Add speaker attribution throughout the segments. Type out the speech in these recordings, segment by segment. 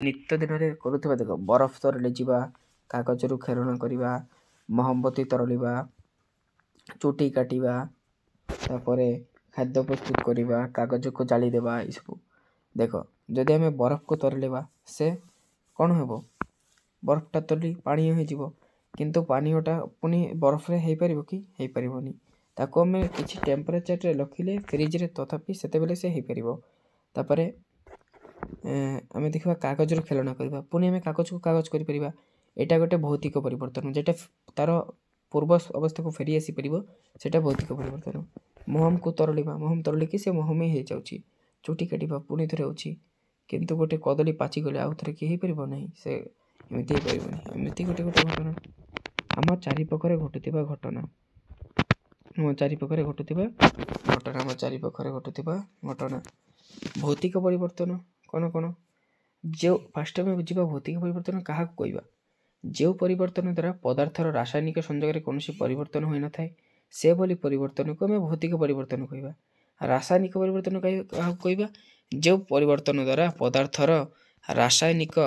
Speaker 1: नित्य दिन में करुवा देख बरफ तरले जावा कागज रु खेलना करवा मोहम्बती तरलिवा चुटी काटिवा तापर खाद्य प्रस्तुत करवा कागज को जाली देवा ये सब देख जदि आम बरफ को तरलेवा से कौन हम बरफटा तरली पानी हो किंतु पानीटा पुणी बरफ रे हो पार कि हो पारनी ताको आम कि टेम्परेचर रे रखिले फ्रिज रे तथापि से से हो पार तापर आम देखा कागज खेलना करवा पुणी आम कागज को कागज कर यहाँ गोटे भौतिक परिवर्तन जेटा तार पूर्व अवस्था को फेरी आसी पार से भौतिक परिवर्तन मोहम को तरलिवा मोहम तरलिकी से मोहम ही हो चुटी काटिवा पुणी थे हो किंतु गोटे कदली पाची गले आउ थे कि हो पार ना से एमती हो पार एमती गोटे गोटे घटना आम चारिपाखे घटुवा घटना आम चारिपाखे घटुवा घटना आम चारिपाखे घटुवा घटना भौतिक परिवर्तन कौन कौन जो फास्ट आम बुझा भौतिक परिवर्तन क्या कहवा जो परिवर्तन द्वारा पदार्थर रासायनिक संजोग कौन परिवर्तन हो न थाए से बोली परिवर्तन को आम भौतिक परिवर्तन कहवा रासायनिक परिवर्तन क्या कहवा जो परिवर्तन द्वारा पदार्थर रासायनिक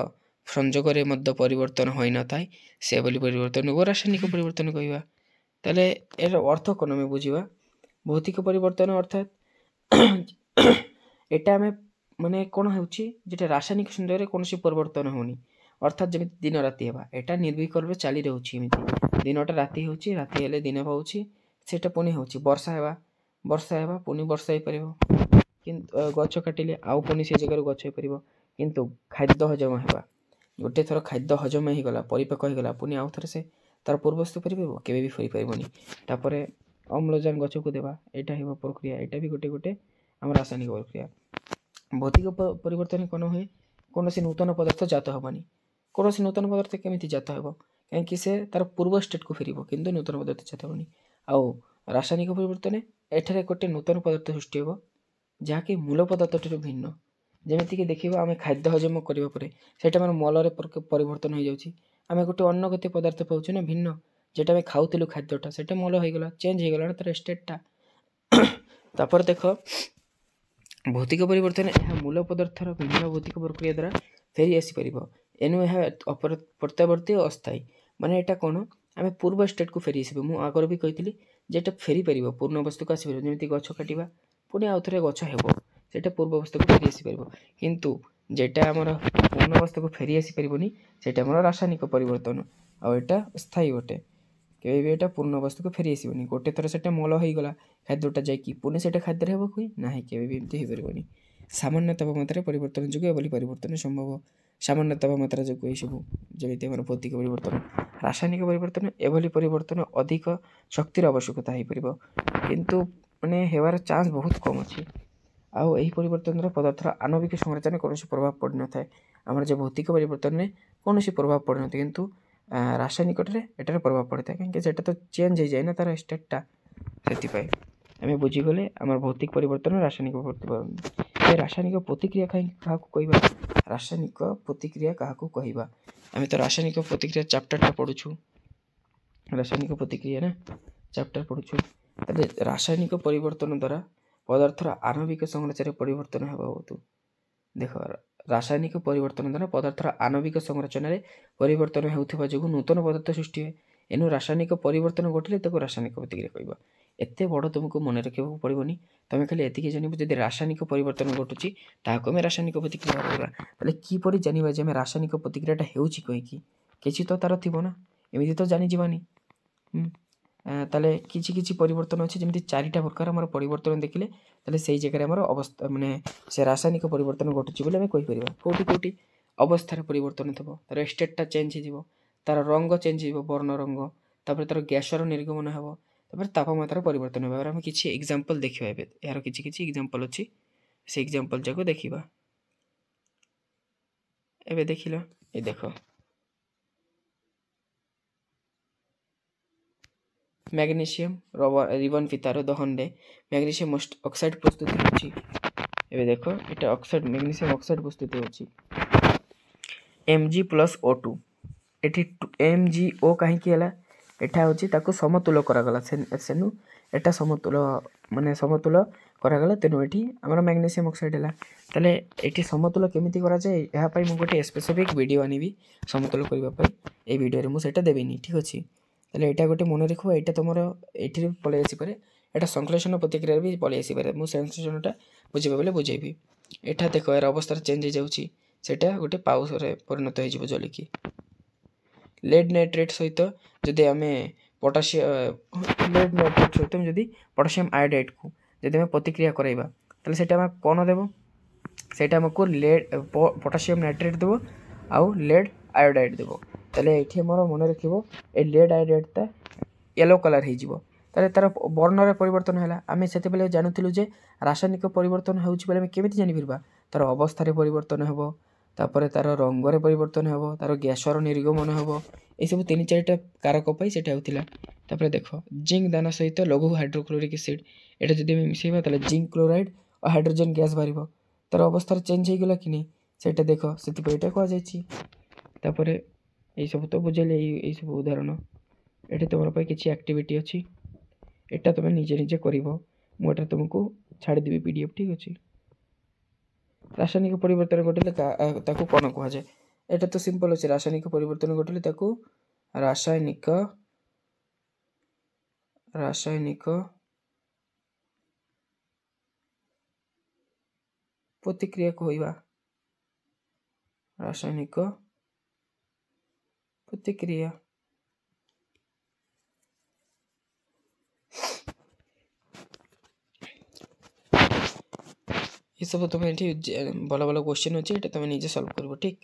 Speaker 1: संजोग परिवर्तन हो न थाए से बोली परिवर्तन को रासायनिक परिवर्तन कहवा ताले यार अर्थ कौन आम बुझा भौतिक परिवर्तन अर्थात एटा आम माने कौन होटा रासायनिक संजोग कौन परिवर्तन होनी अर्थात जमी दिन राति है यहाँ निर्विकल्प चली रोचे दिनटा राति हो राति हेले दिन पाँच से पुणी हो वर्षा है वर्षा है पुणी वर्षा हो पार कि गच काटिले आउ पुणी से जगह गच हो पार किंतु खाद्य हजम है गोटे थर खाद्य हजम हो गला परिपाक हो गला पुणी आउ थे से तार पूर्वस्थ कर केवे भी फरी पारनी तापर अम्लजान गच को देवा यहाँ हो प्रक्रिया यहाँ भी गोटे गोटे आम रासायनिक प्रक्रिया भौतिक परिवर्तन कौन हुए कौन सी नूतन पदार्थ जात हेनी कौन सी नूतन पदार्थ केमी जात हो कहीं से तार पूर्व स्टेट को फेर कि नूतन पदार्थ जात हेनी आउ रासायनिक परिवर्तन एठारे गोटे नूतन पदार्थ सृष्टि हो जहाँकि मूल पदार्थ भिन्न जमीक देखा आम खाद्य हजम करापर से मल परिवर्तन हो जाए आम गोटे अन्न गति पदार्थ पाऊँ ना भिन्न जेटा आम खाऊलु खाद्यटा से मल होगा चेंज हो गला तार स्टेटा तापर देख भौतिक परिवर्तन यह मूल पदार्थर भिन्न भौतिक प्रक्रिया द्वारा फेरी आसीपर एनु यह प्रत्यावर्ती अस्थायी माने यहाँ कौन आम पूर्व स्टेट को फेरी आसबे मुझे आगर भी कही जेटा फेरी पार पूर्ण अवस्था को आसपार जमी गच काटा पुणी आउ थे गच होटा पूर्व अवस्था को फेरी आसपार किंतु जेटा आमर पूर्ण अवस्था को फेरी आसपारनी से रासायनिक परिवर्तन आटा स्थायी गोटे केवे भी यहाँ पूर्ण अवस्था को फेरी आसबनी गोटे थर से मल होगा खाद्यटा जाकि पुणी से खाद्य हो कोई ना केवे भी एमती हो पारनी सामान्य तापमात्रा परिवर्तन जो एभली परिवर्तन संभव सामान्य तापमात्रा जो ये सब जमी आम भौतिक परिवर्तन रासायनिक परिवर्तन एभली परिवर्तन अधिक शक्तिर आवश्यकता हो पार किंतु माने हेबार चांस बहुत कम अच्छी आउ यही परिवर्तन द्वारा पदार्थर आणविक संरचना कौन प्रभाव पड़ न था आमर जो भौतिक परिवर्तन में कौन प्रभाव पड़ न किंतु रासायनिक एटार प्रभाव पड़ता है कहीं तो चेंज हो जाए ना तार स्टेटा से आम बुझीगले आम भौतिक परिवर्तन रासायनिक परिवर्तन रासायनिक प्रतिक्रिया कहीं क्या कहवा रासायनिक प्रतिक्रिया क्या कहवा आम तो रासायनिक प्रतिक्रिया चैप्टरटा पढ़ुछु रासायनिक प्रतिक्रिया ना चैप्टर पढ़ुछु रासायनिक परिवर्तन द्वारा पदार्थर आणविक संरचना परिवर्तन हो देख रासायनिक परिवर्तन द्वारा पदार्थर आणविक संरचना परिवर्तन होता जो नूतन पदार्थ सृष्टि हुए एनु रासायनिक परिवर्तन घटले रासायनिक प्रतिक्रिया कहवा एत बड़ तुमको मन रखा पड़ोनी तुम खाली एति जानव जब रासायनिक परिवर्तन घटुची ताकू रासायनिक प्रतिक्रिया कहवा किपर जानवा जे रासायनिक प्रतिक्रियाटा होची कहीकि किसी तो तार थी ना एमती तो जानीजानी ताले किसी परिवर्तन अच्छे जमी चारिटा प्रकार आम परिवर्तन देखिले ताले से जगह आम अवस्था माने से रासायनिक परिवर्तन घटुची बोले कहीपर कौटी कौटी अवस्थार परिवर्तन थो तार स्टेटटा चेंज हो तार रंग चेंज हो वर्ण रंग तापर तार गैसर निर्गमन हो तापर तापमात्रा परिवर्तन हो आम किसी एग्जांपल देखा यार किसी एग्जांपल अच्छी से एग्जांपल जाक देखा एबे देखिल ये देख मैग्नीशियम रिबन फितार दहन रे मैग्नीशियम ऑक्साइड प्रस्तुत होची एबे देखो एटा ऑक्साइड मैग्नीशियम ऑक्साइड प्रस्तुत होची Mg+O2 एटी MgO कहीं एटा होची ताकू समतुल करागला सेनु एटा समतुल माने समतुल करागला तेनु एठी हमर मैग्नीशियम ऑक्साइड हला तले एठी समतुल केमिति करा जाय एहा पई मु गोटे स्पेसिफिक वीडियो आनिबी समतुल करबा पई ए वीडियो रे मु सेटा देबिनी ठीक अछि तले एटा गोटे मन रखबो एटा तमरो एठी पळे आसी पारे एटा संश्लेषण प्रतिक्रिया भी पळे आसी पारे मु संश्लेषणटा बुझिबा बेले बुझेबी एठा देखो यार अवस्था चेंज हो जाउची सेटा गोटे पाउस रे परिणत हो जिवो जली की लेड नाइट्रेट सहित जदि हमें पोटासियम लेड नाइट्रेट सहित जदि पोटासियम आयोडाइड को जदि हमें प्रतिक्रिया कराइबा तले सेटा हम कोन देबो सेटा हमको लेड पोटासियम नाइट्रेट देबो आउ लेड आयोडाइड देबो तले एठी हमर मन रखिबो ए लेड आयोडाइड ता येलो कलर हे जिवो तले तार वर्ण रे परिवर्तन हैला आमे सेते बेले जानथिलु जे रासायनिक परिवर्तन होउची बेले केमिति जानि फिरबा तार अवस्था रे परिवर्तन हेबो तापर तार रंग रे परिवर्तन हेबो तार गैसर निर्गमन हेबो ए सब तीन चारटा कारक पई सेटा होतिला तापर देखो जिंक दाना सहित लघु हाइड्रोक्लोरिक एसिड एटा जदि हम मिसेबा तले जिंक क्लोराइड और हाइड्रोजन गैस बारिबो तार अवस्था चेंज हे गेला कि नै सेटा देखो सेति पे एटा को जायछि तापर ए सब तो बुझले ए सब उदाहरण एटा तमर पई किछि एक्टिविटी अछि एटा तुम निजे निजे करिवो मु एटा तुमको छाड़ी देबी पीडीएफ ठीक अछि रासायनिक परिवर्तन घटिले ताकू कोन कहवा जाय एटा तो सिंपल अछि रासायनिक परिवर्तन घटिले ताकू रासायनिक रासायनिक प्रतिक्रिया कहइबा रासायनिक प्रतिक्रिया ये सब तुम भल भल क्वेश्चन अच्छे तुम निजे सॉल्व कर ठीक।